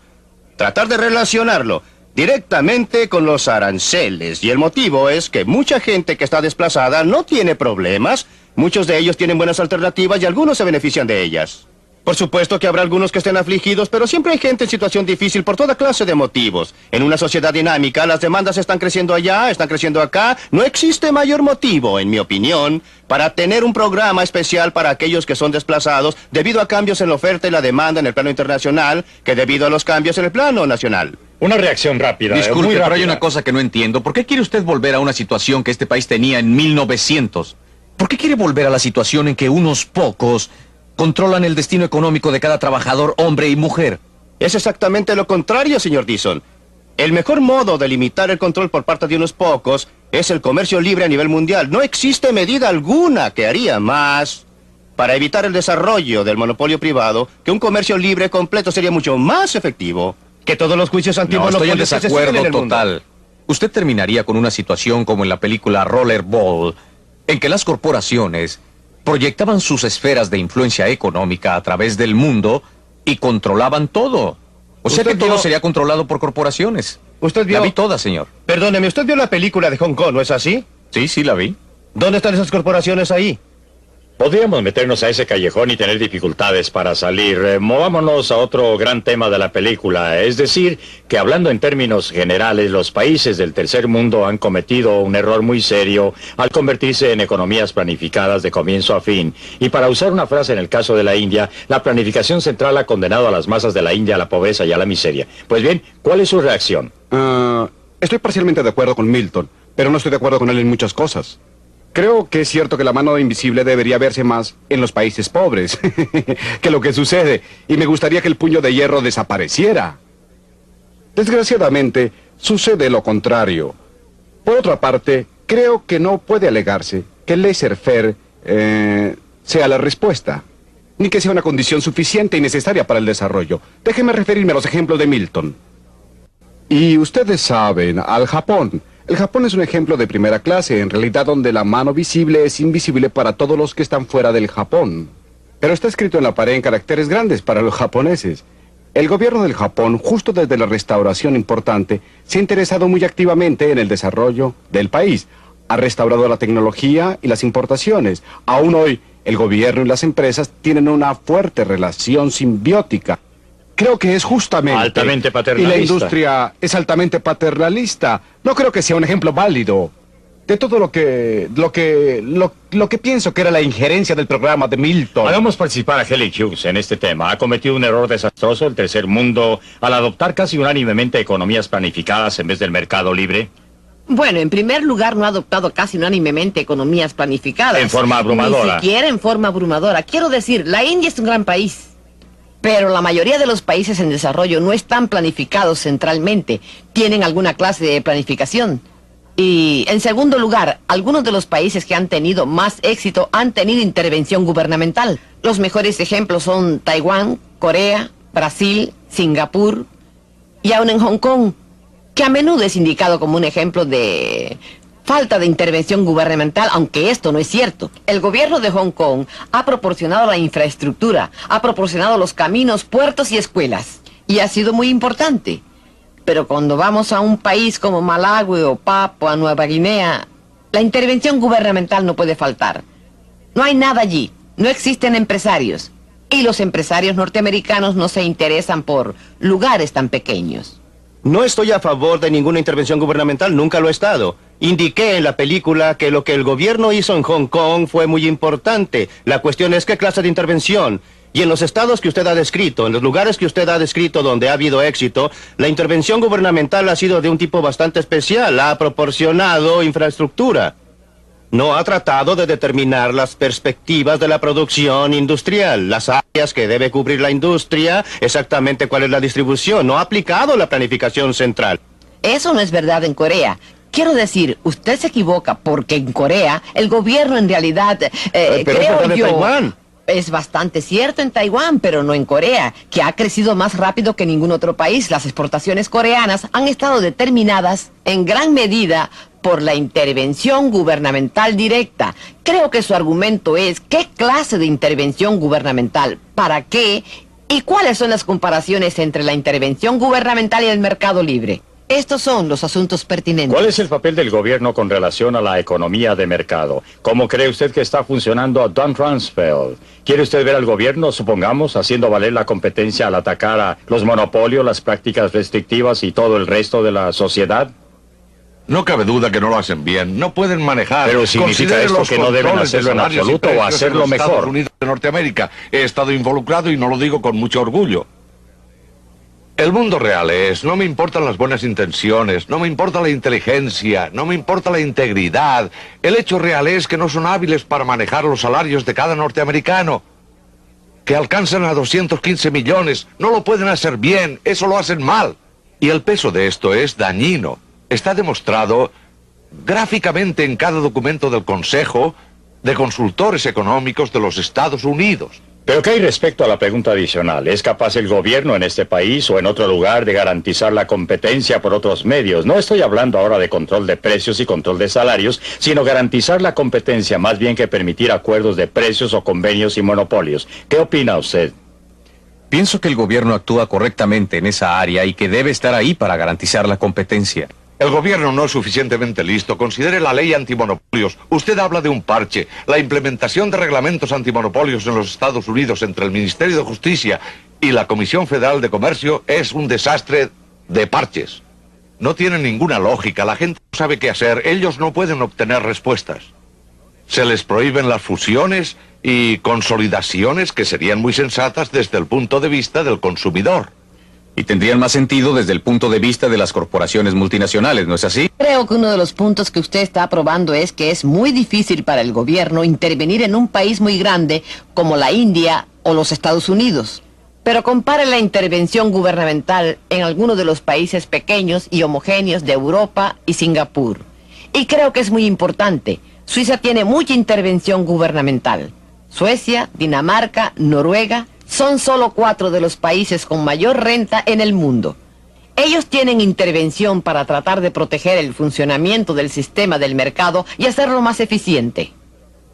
tratar de relacionarlo directamente con los aranceles. Y el motivo es que mucha gente que está desplazada no tiene problemas. Muchos de ellos tienen buenas alternativas y algunos se benefician de ellas. Por supuesto que habrá algunos que estén afligidos, pero siempre hay gente en situación difícil por toda clase de motivos. En una sociedad dinámica, las demandas están creciendo allá, están creciendo acá. No existe mayor motivo, en mi opinión, para tener un programa especial para aquellos que son desplazados debido a cambios en la oferta y la demanda en el plano internacional que debido a los cambios en el plano nacional. Una reacción rápida. Disculpe, muy pero hay rápida. una cosa que no entiendo. ¿Por qué quiere usted volver a una situación que este país tenía en 1900? ¿Por qué quiere volver a la situación en que unos pocos controlan el destino económico de cada trabajador, hombre y mujer? Es exactamente lo contrario, señor Dixon. El mejor modo de limitar el control por parte de unos pocos es el comercio libre a nivel mundial. No existe medida alguna que haría más para evitar el desarrollo del monopolio privado, que un comercio libre completo sería mucho más efectivo que todos los juicios No, estoy en antimonopolios que se siguen desacuerdo en el mundo. total. Usted terminaría con una situación como en la película Rollerball, en que las corporaciones proyectaban sus esferas de influencia económica a través del mundo y controlaban todo. O sea que Usted todo vio- sería controlado por corporaciones. Usted vio... La vi toda, señor. Perdóneme, usted vio la película de Hong Kong, ¿no es así? Sí, sí, la vi. ¿Dónde están esas corporaciones ahí? Podríamos meternos a ese callejón y tener dificultades para salir. Movámonos a otro gran tema de la película. Es decir, que hablando en términos generales, los países del tercer mundo han cometido un error muy serio al convertirse en economías planificadas de comienzo a fin. Y para usar una frase en el caso de la India, la planificación central ha condenado a las masas de la India a la pobreza y a la miseria. Pues bien, ¿cuál es su reacción? Estoy parcialmente de acuerdo con Milton, pero no estoy de acuerdo con él en muchas cosas. Creo que es cierto que la mano invisible debería verse más en los países pobres que lo que sucede, y me gustaría que el puño de hierro desapareciera. Desgraciadamente, sucede lo contrario. Por otra parte, creo que no puede alegarse que el laissez-faire sea la respuesta, ni que sea una condición suficiente y necesaria para el desarrollo. Déjeme referirme a los ejemplos de Milton. Y ustedes saben, al Japón. El Japón es un ejemplo de primera clase, en realidad donde la mano visible es invisible para todos los que están fuera del Japón. Pero está escrito en la pared en caracteres grandes para los japoneses. El gobierno del Japón, justo desde la restauración importante, se ha interesado muy activamente en el desarrollo del país. Ha restaurado la tecnología y las importaciones. Aún hoy, el gobierno y las empresas tienen una fuerte relación simbiótica. Creo que es justamente... Altamente paternalista. Y la industria es altamente paternalista. No creo que sea un ejemplo válido de todo lo que pienso que era la injerencia del programa de Milton. Hagamos participar a Helen Hughes en este tema. Ha cometido un error desastroso el tercer mundo al adoptar casi unánimemente economías planificadas en vez del mercado libre. Bueno, en primer lugar, no ha adoptado casi unánimemente economías planificadas. En forma abrumadora. Ni siquiera en forma abrumadora. Quiero decir, la India es un gran país. Pero la mayoría de los países en desarrollo no están planificados centralmente. Tienen alguna clase de planificación. Y, en segundo lugar, algunos de los países que han tenido más éxito han tenido intervención gubernamental. Los mejores ejemplos son Taiwán, Corea, Brasil, Singapur y aún en Hong Kong, que a menudo es indicado como un ejemplo de falta de intervención gubernamental, aunque esto no es cierto. El gobierno de Hong Kong ha proporcionado la infraestructura, ha proporcionado los caminos, puertos y escuelas, y ha sido muy importante. Pero cuando vamos a un país como Malawi o Papua Nueva Guinea, la intervención gubernamental no puede faltar. No hay nada allí, no existen empresarios, y los empresarios norteamericanos no se interesan por lugares tan pequeños. No estoy a favor de ninguna intervención gubernamental, nunca lo he estado. Indiqué en la película que lo que el gobierno hizo en Hong Kong fue muy importante. La cuestión es qué clase de intervención. Y en los estados que usted ha descrito, en los lugares que usted ha descrito donde ha habido éxito, la intervención gubernamental ha sido de un tipo bastante especial. Ha proporcionado infraestructura. No ha tratado de determinar las perspectivas de la producción industrial, las áreas que debe cubrir la industria, exactamente cuál es la distribución. No ha aplicado la planificación central. Eso no es verdad en Corea. Quiero decir, usted se equivoca porque en Corea el gobierno en realidad, pero creo yo... Taiwán. Es bastante cierto en Taiwán, pero no en Corea, que ha crecido más rápido que ningún otro país. Las exportaciones coreanas han estado determinadas en gran medida por la intervención gubernamental directa. Creo que su argumento es ¿qué clase de intervención gubernamental? ¿Para qué? ¿Y cuáles son las comparaciones entre la intervención gubernamental y el mercado libre? Estos son los asuntos pertinentes. ¿Cuál es el papel del gobierno con relación a la economía de mercado? ¿Cómo cree usted que está funcionando Don Rumsfeld? ¿Quiere usted ver al gobierno, supongamos, haciendo valer la competencia al atacar a los monopolios, las prácticas restrictivas y todo el resto de la sociedad? No cabe duda que no lo hacen bien. No pueden manejar. Pero significa Considere esto los que no deben controles de hacerlo en salarios y absoluto o precios hacerlo en los mejor. Estados Unidos de Norteamérica. He estado involucrado y no lo digo con mucho orgullo. El mundo real es, no me importan las buenas intenciones, no me importa la inteligencia, no me importa la integridad. El hecho real es que no son hábiles para manejar los salarios de cada norteamericano. Que alcanzan a 215 millones, no lo pueden hacer bien, eso lo hacen mal. Y el peso de esto es dañino. Está demostrado gráficamente en cada documento del Consejo de Consultores Económicos de los Estados Unidos. Pero ¿qué hay respecto a la pregunta adicional? ¿Es capaz el gobierno en este país o en otro lugar de garantizar la competencia por otros medios? No estoy hablando ahora de control de precios y control de salarios, sino garantizar la competencia más bien que permitir acuerdos de precios o convenios y monopolios. ¿Qué opina usted? Pienso que el gobierno actúa correctamente en esa área y que debe estar ahí para garantizar la competencia. El gobierno no es suficientemente listo. Considere la ley antimonopolios. Usted habla de un parche. La implementación de reglamentos antimonopolios en los Estados Unidos entre el Ministerio de Justicia y la Comisión Federal de Comercio es un desastre de parches. No tiene ninguna lógica. La gente no sabe qué hacer. Ellos no pueden obtener respuestas. Se les prohíben las fusiones y consolidaciones que serían muy sensatas desde el punto de vista del consumidor. Y tendrían más sentido desde el punto de vista de las corporaciones multinacionales, ¿no es así? Creo que uno de los puntos que usted está aprobando es que es muy difícil para el gobierno intervenir en un país muy grande como la India o los Estados Unidos. Pero compare la intervención gubernamental en algunos de los países pequeños y homogéneos de Europa y Singapur. Y creo que es muy importante. Suiza tiene mucha intervención gubernamental. Suecia, Dinamarca, Noruega son solo 4 de los países con mayor renta en el mundo. Ellos tienen intervención para tratar de proteger el funcionamiento del sistema del mercado y hacerlo más eficiente.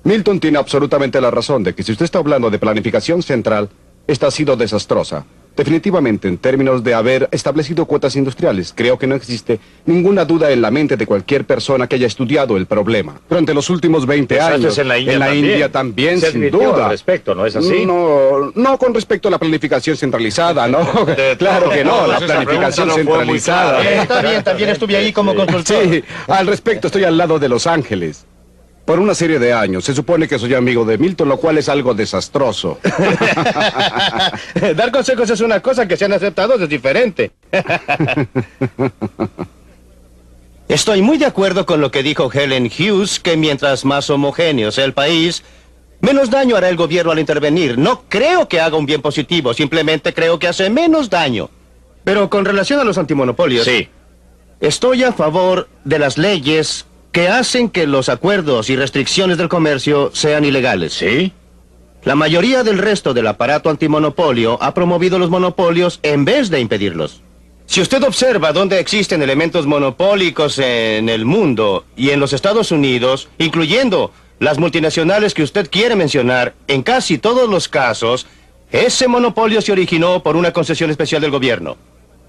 Milton tiene absolutamente la razón de que si usted está hablando de planificación central, esta ha sido desastrosa. Definitivamente, en términos de haber establecido cuotas industriales, creo que no existe ninguna duda en la mente de cualquier persona que haya estudiado el problema. Durante los últimos 20 años, en la India también, sin advirtió duda. Al respecto, ¿no es así? No con respecto a la planificación centralizada, ¿no? Claro que no, la planificación centralizada. Está bien, también estuve ahí como consultor. Sí, al respecto estoy al lado de Los Ángeles. Por una serie de años. Se supone que soy amigo de Milton, lo cual es algo desastroso. Dar consejos es una cosa, que sean aceptados es diferente. Estoy muy de acuerdo con lo que dijo Helen Hughes, que mientras más homogéneo sea el país, menos daño hará el gobierno al intervenir. No creo que haga un bien positivo, simplemente creo que hace menos daño. Pero con relación a los antimonopolios... Sí. Estoy a favor de las leyes que hacen que los acuerdos y restricciones del comercio sean ilegales. ¿Sí? La mayoría del resto del aparato antimonopolio ha promovido los monopolios en vez de impedirlos. Si usted observa dónde existen elementos monopólicos en el mundo y en los Estados Unidos, incluyendo las multinacionales que usted quiere mencionar, en casi todos los casos, ese monopolio se originó por una concesión especial del gobierno.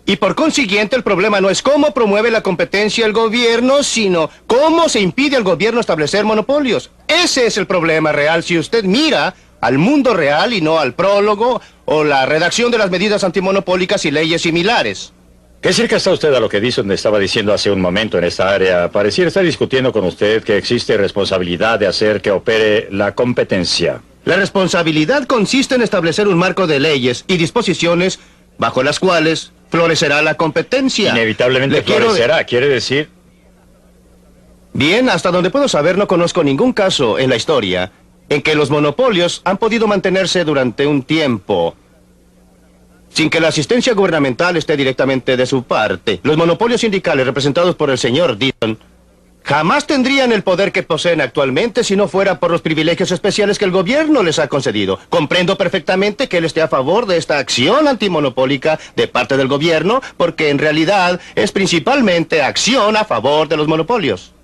Y por consiguiente, el problema no es cómo promueve la competencia el gobierno, sino cómo se impide al gobierno establecer monopolios. Ese es el problema real si usted mira al mundo real y no al prólogo o la redacción de las medidas antimonopólicas y leyes similares. ¿Qué cerca está usted a lo que Dixon estaba diciendo hace un momento en esta área? Pareciera estar discutiendo con usted que existe responsabilidad de hacer que opere la competencia. La responsabilidad consiste en establecer un marco de leyes y disposiciones bajo las cuales florecerá la competencia. Inevitablemente florecerá, quiere decir... Bien, hasta donde puedo saber, no conozco ningún caso en la historia en que los monopolios han podido mantenerse durante un tiempo sin que la asistencia gubernamental esté directamente de su parte. Los monopolios sindicales representados por el señor Dixon jamás tendrían el poder que poseen actualmente si no fuera por los privilegios especiales que el gobierno les ha concedido. Comprendo perfectamente que él esté a favor de esta acción antimonopólica de parte del gobierno, porque en realidad es principalmente acción a favor de los monopolios.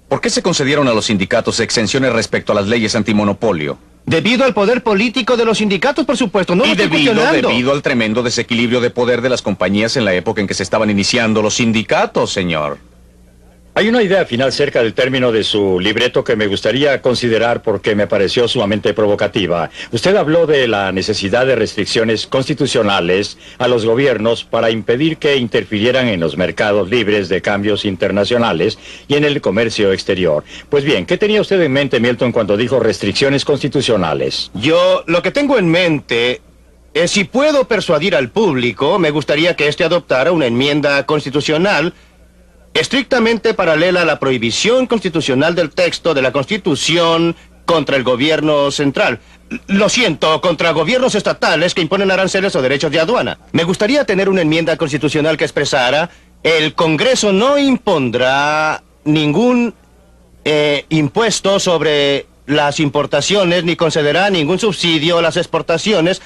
¿Por qué se concedieron a los sindicatos exenciones respecto a las leyes antimonopolio? Debido al poder político de los sindicatos, por supuesto, no lo estoy cuestionando. Debido al tremendo desequilibrio de poder de las compañías en la época en que se estaban iniciando los sindicatos, señor. Hay una idea final cerca del término de su libreto que me gustaría considerar porque me pareció sumamente provocativa. Usted habló de la necesidad de restricciones constitucionales a los gobiernos para impedir que interfirieran en los mercados libres de cambios internacionales y en el comercio exterior. Pues bien, ¿qué tenía usted en mente, Milton, cuando dijo restricciones constitucionales? Yo lo que tengo en mente es si puedo persuadir al público, me gustaría que éste adoptara una enmienda constitucional estrictamente paralela a la prohibición constitucional del texto de la Constitución contra el gobierno central. Lo siento, contra gobiernos estatales que imponen aranceles o derechos de aduana. Me gustaría tener una enmienda constitucional que expresara: el Congreso no impondrá ningún impuesto sobre las importaciones ni concederá ningún subsidio a las exportaciones,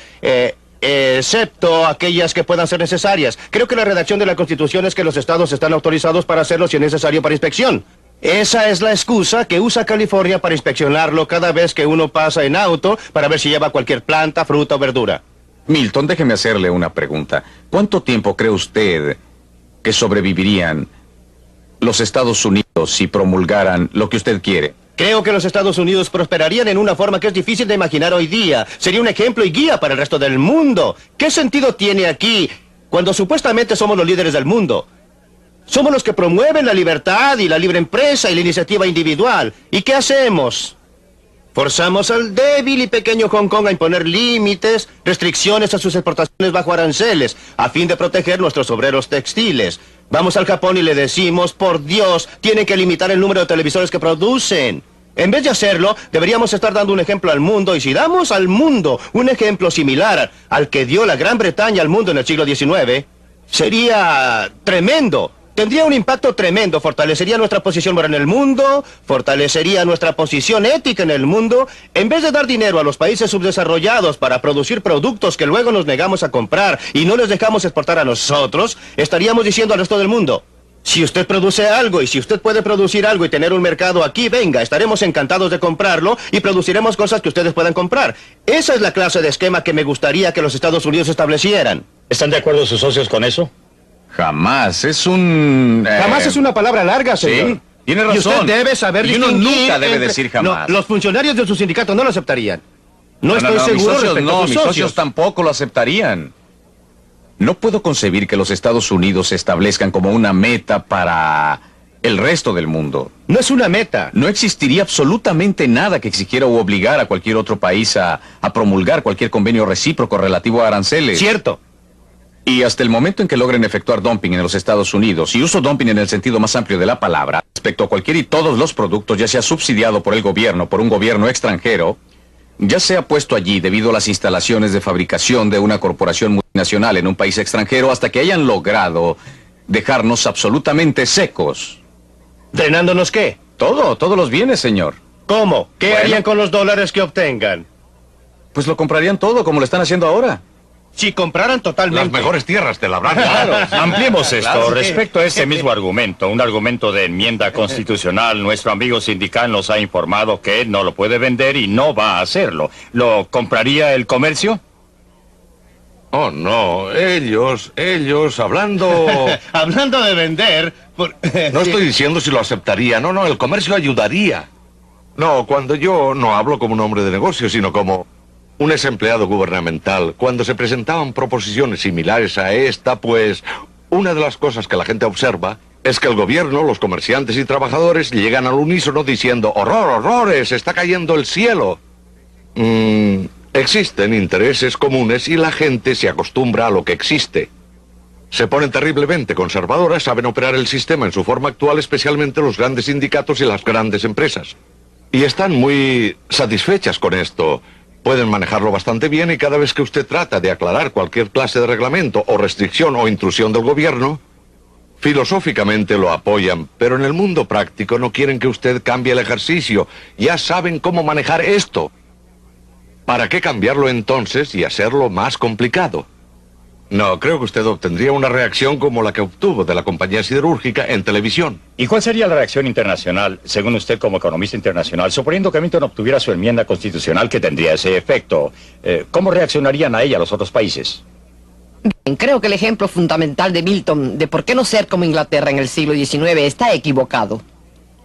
excepto aquellas que puedan ser necesarias. Creo que la redacción de la Constitución es que los estados están autorizados para hacerlo si es necesario para inspección. Esa es la excusa que usa California para inspeccionarlo cada vez que uno pasa en auto para ver si lleva cualquier planta, fruta o verdura. Milton, déjeme hacerle una pregunta. ¿Cuánto tiempo cree usted que sobrevivirían los Estados Unidos si promulgaran lo que usted quiere? Creo que los Estados Unidos prosperarían en una forma que es difícil de imaginar hoy día. Sería un ejemplo y guía para el resto del mundo. ¿Qué sentido tiene aquí cuando supuestamente somos los líderes del mundo? Somos los que promueven la libertad y la libre empresa y la iniciativa individual. ¿Y qué hacemos? Forzamos al débil y pequeño Hong Kong a imponer límites, restricciones a sus exportaciones bajo aranceles, a fin de proteger nuestros obreros textiles. Vamos al Japón y le decimos: por Dios, tienen que limitar el número de televisores que producen. En vez de hacerlo, deberíamos estar dando un ejemplo al mundo, y si damos al mundo un ejemplo similar al que dio la Gran Bretaña al mundo en el siglo XIX, sería tremendo. Tendría un impacto tremendo, fortalecería nuestra posición moral en el mundo, fortalecería nuestra posición ética en el mundo. En vez de dar dinero a los países subdesarrollados para producir productos que luego nos negamos a comprar y no les dejamos exportar a nosotros, estaríamos diciendo al resto del mundo: Si usted produce algo y si usted puede producir algo y tener un mercado aquí, venga, estaremos encantados de comprarlo y produciremos cosas que ustedes puedan comprar. Esa es la clase de esquema que me gustaría que los Estados Unidos establecieran. ¿Están de acuerdo sus socios con eso? Jamás. Es un... Jamás es una palabra larga, señor. Sí, tiene razón. Y usted debe saber Y uno distinguir nunca debe entre- decir jamás. No, los funcionarios de su sindicato no lo aceptarían. No estoy mis seguro socios respecto no, a sus mis socios tampoco lo aceptarían. No puedo concebir que los Estados Unidos se establezcan como una meta para el resto del mundo. No es una meta. No existiría absolutamente nada que exigiera u obligara a cualquier otro país a promulgar cualquier convenio recíproco relativo a aranceles. Cierto. Y hasta el momento en que logren efectuar dumping en los Estados Unidos, y uso dumping en el sentido más amplio de la palabra, respecto a cualquier y todos los productos, ya sea subsidiado por el gobierno, por un gobierno extranjero, ya sea puesto allí debido a las instalaciones de fabricación de una corporación multinacional en un país extranjero, hasta que hayan logrado dejarnos absolutamente secos. ¿Drenándonos qué? Todos los bienes, señor. ¿Cómo? ¿Qué Bueno. harían con los dólares que obtengan? Pues lo comprarían todo, como lo están haciendo ahora. Si compraran totalmente. Las mejores tierras te labraron. Ampliemos esto. Claro, sí. Respecto a ese mismo argumento, un argumento de enmienda constitucional, nuestro amigo sindical nos ha informado que él no lo puede vender y no va a hacerlo. ¿Lo compraría el comercio? Oh, no. Ellos, hablando... Hablando de vender... No estoy diciendo si lo aceptaría. No, el comercio ayudaría. No, cuando yo no hablo como un hombre de negocio, sino como un ex empleado gubernamental. Cuando se presentaban proposiciones similares a esta, pues una de las cosas que la gente observa es que el gobierno, los comerciantes y trabajadores llegan al unísono diciendo ¡horror, horrores! ¡Está cayendo el cielo! Existen intereses comunes y la gente se acostumbra a lo que existe. Se ponen terriblemente conservadoras, saben operar el sistema en su forma actual, especialmente los grandes sindicatos y las grandes empresas. Y están muy satisfechas con esto. Pueden manejarlo bastante bien y cada vez que usted trata de aclarar cualquier clase de reglamento o restricción o intrusión del gobierno, filosóficamente lo apoyan, pero en el mundo práctico no quieren que usted cambie el ejercicio. Ya saben cómo manejar esto. ¿Para qué cambiarlo entonces y hacerlo más complicado? No, creo que usted obtendría una reacción como la que obtuvo de la compañía siderúrgica en televisión. ¿Y cuál sería la reacción internacional, según usted como economista internacional, suponiendo que Milton obtuviera su enmienda constitucional que tendría ese efecto? ¿Cómo reaccionarían a ella los otros países? Bien, creo que el ejemplo fundamental de Milton de por qué no ser como Inglaterra en el siglo XIX está equivocado.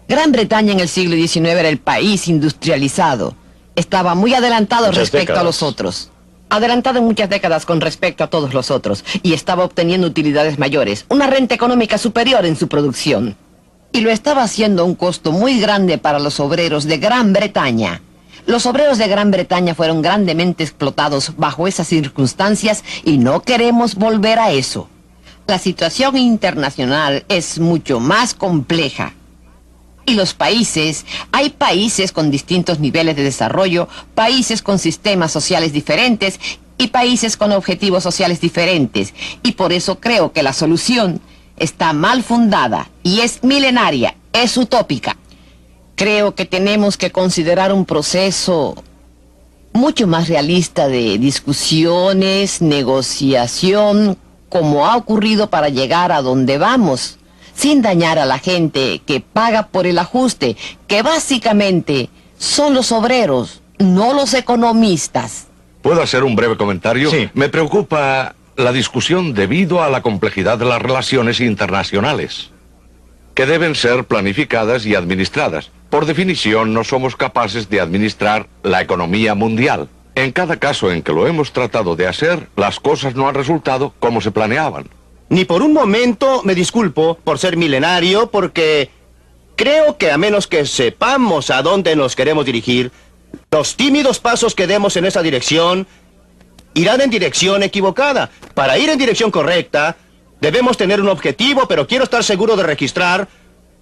Gran Bretaña en el siglo XIX era el país industrializado. Estaba muy adelantado Muchas respecto a décadas. los otros. Adelantado en muchas décadas con respecto a todos los otros. Y estaba obteniendo utilidades mayores, una renta económica superior en su producción. Y lo estaba haciendo a un costo muy grande para los obreros de Gran Bretaña. Los obreros de Gran Bretaña fueron grandemente explotados bajo esas circunstancias y no queremos volver a eso. La situación internacional es mucho más compleja. Y los países, hay países con distintos niveles de desarrollo, países con sistemas sociales diferentes y países con objetivos sociales diferentes. Y por eso creo que la solución está mal fundada y es milenaria, es utópica. Creo que tenemos que considerar un proceso mucho más realista de discusiones, negociación, como ha ocurrido para llegar a donde vamos, sin dañar a la gente que paga por el ajuste, que básicamente son los obreros, no los economistas. ¿Puedo hacer un breve comentario? Sí. Me preocupa la discusión debido a la complejidad de las relaciones internacionales, que deben ser planificadas y administradas. Por definición, no somos capaces de administrar la economía mundial. En cada caso en que lo hemos tratado de hacer, las cosas no han resultado como se planeaban. Ni por un momento me disculpo por ser milenario, porque creo que a menos que sepamos a dónde nos queremos dirigir, los tímidos pasos que demos en esa dirección irán en dirección equivocada. Para ir en dirección correcta, debemos tener un objetivo, pero quiero estar seguro de registrar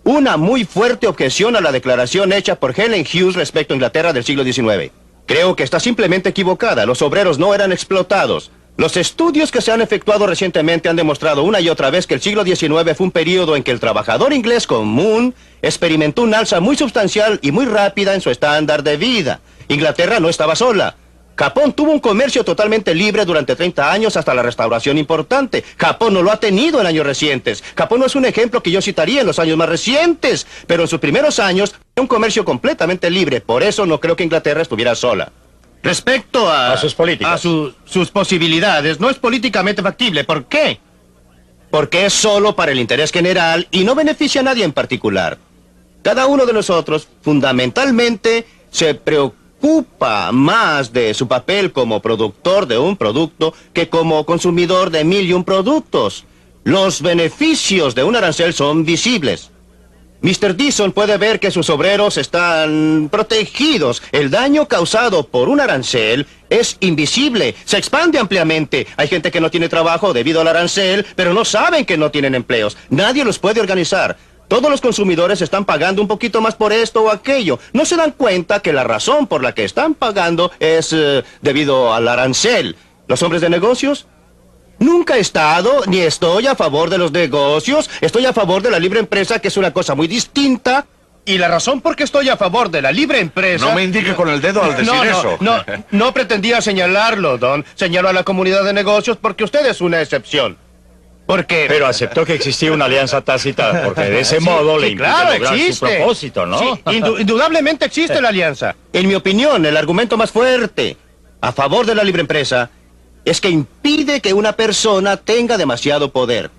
una muy fuerte objeción a la declaración hecha por Helen Hughes respecto a Inglaterra del siglo XIX. Creo que está simplemente equivocada. Los obreros no eran explotados. Los estudios que se han efectuado recientemente han demostrado una y otra vez que el siglo XIX fue un periodo en que el trabajador inglés común experimentó un alza muy sustancial y muy rápida en su estándar de vida. Inglaterra no estaba sola. Japón tuvo un comercio totalmente libre durante 30 años hasta la restauración importante. Japón no lo ha tenido en años recientes. Japón no es un ejemplo que yo citaría en los años más recientes, pero en sus primeros años fue un comercio completamente libre. Por eso no creo que Inglaterra estuviera sola. Respecto a sus políticas. A sus posibilidades, no es políticamente factible. ¿Por qué? Porque es solo para el interés general y no beneficia a nadie en particular. Cada uno de nosotros, fundamentalmente, se preocupa más de su papel como productor de un producto que como consumidor de 1001 productos. Los beneficios de un arancel son visibles. Mr. Dixon puede ver que sus obreros están protegidos. El daño causado por un arancel es invisible, se expande ampliamente. Hay gente que no tiene trabajo debido al arancel, pero no saben que no tienen empleos. Nadie los puede organizar. Todos los consumidores están pagando un poquito más por esto o aquello. No se dan cuenta que la razón por la que están pagando es debido al arancel. ¿Los hombres de negocios? Nunca he estado ni estoy a favor de los negocios. Estoy a favor de la libre empresa, que es una cosa muy distinta. Y la razón por qué estoy a favor de la libre empresa... No me indique con el dedo al decir eso. No pretendía señalarlo, Don. Señalo a la comunidad de negocios porque usted es una excepción. Porque... Pero aceptó que existía una alianza tácita, porque de ese modo le impide lograr su propósito, ¿no? Sí, indudablemente existe la alianza. En mi opinión, el argumento más fuerte a favor de la libre empresa es que impide que una persona tenga demasiado poder,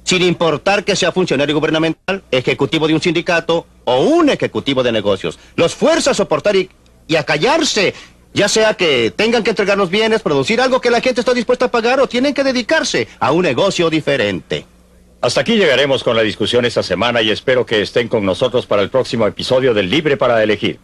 sin importar que sea funcionario gubernamental, ejecutivo de un sindicato o un ejecutivo de negocios. Los fuerza a soportar y a callarse, ya sea que tengan que entregar los bienes, producir algo que la gente está dispuesta a pagar o tienen que dedicarse a un negocio diferente. Hasta aquí llegaremos con la discusión esta semana y espero que estén con nosotros para el próximo episodio del Libre para Elegir.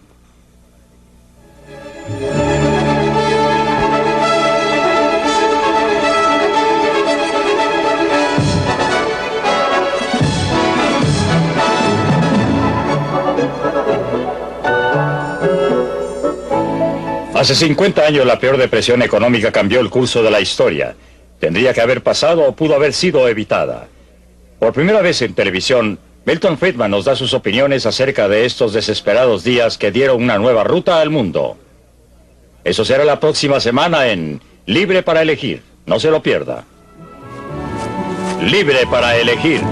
Hace 50 años la peor depresión económica cambió el curso de la historia. Tendría que haber pasado o pudo haber sido evitada. Por primera vez en televisión, Milton Friedman nos da sus opiniones acerca de estos desesperados días que dieron una nueva ruta al mundo. Eso será la próxima semana en Libre para Elegir. No se lo pierda. Libre para Elegir.